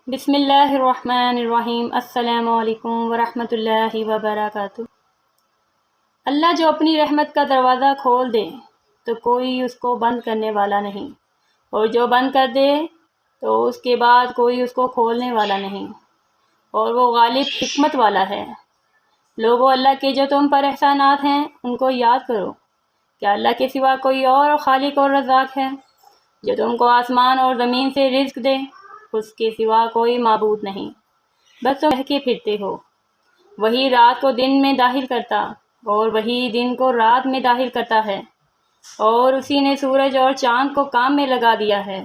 بسم اللہ الرحمن الرحیم۔ السلام علیکم ورحمۃ اللہ وبرکاتہ۔ اللہ جو اپنی رحمت کا دروازہ کھول دے تو کوئی اس کو بند کرنے والا نہیں، اور جو بند کر دے تو اس کے بعد کوئی اس کو کھولنے والا نہیں، اور وہ غالب حکمت والا ہے۔ لوگو، اللہ کے جو تم پر احسانات ہیں ان کو یاد کرو۔ کیا اللہ کے سوا کوئی اور خالق اور رزاق ہے جو تم کو آسمان اور زمین سے رزق دے؟ اس کے سوا کوئی معبود نہیں، بس تم بہکے پھرتے ہو۔ وہی رات کو دن میں داخل کرتا اور وہی دن کو رات میں داخل کرتا ہے، اور اسی نے سورج اور چاند کو کام میں لگا دیا ہے۔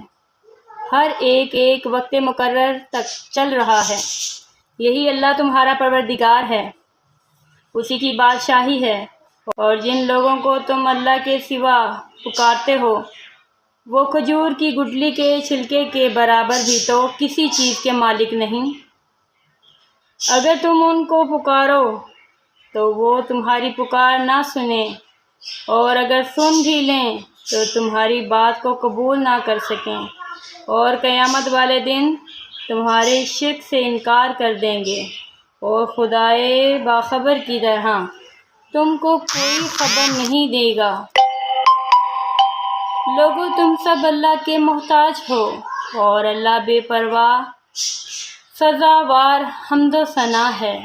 ہر ایک وقت مقرر تک چل رہا ہے۔ یہی اللہ تمہارا پروردگار ہے، اسی کی بادشاہی ہے، اور جن لوگوں کو تم اللہ کے سوا پکارتے ہو وہ کھجور کی گٹلی کے چھلکے کے برابر بھی تو کسی چیز کے مالک نہیں۔ اگر تم ان کو پکارو تو وہ تمہاری پکار نہ سنیں، اور اگر سن بھی لیں تو تمہاری بات کو قبول نہ کر سکیں، اور قیامت والے دن تمہارے شرک سے انکار کر دیں گے، اور خدائے باخبر کی طرح تم کو کوئی خبر نہیں دے گا۔ لوگو، تم سب اللہ کے محتاج ہو، اور اللہ بے پرواہ سزاوار حمد و ثنا ہے۔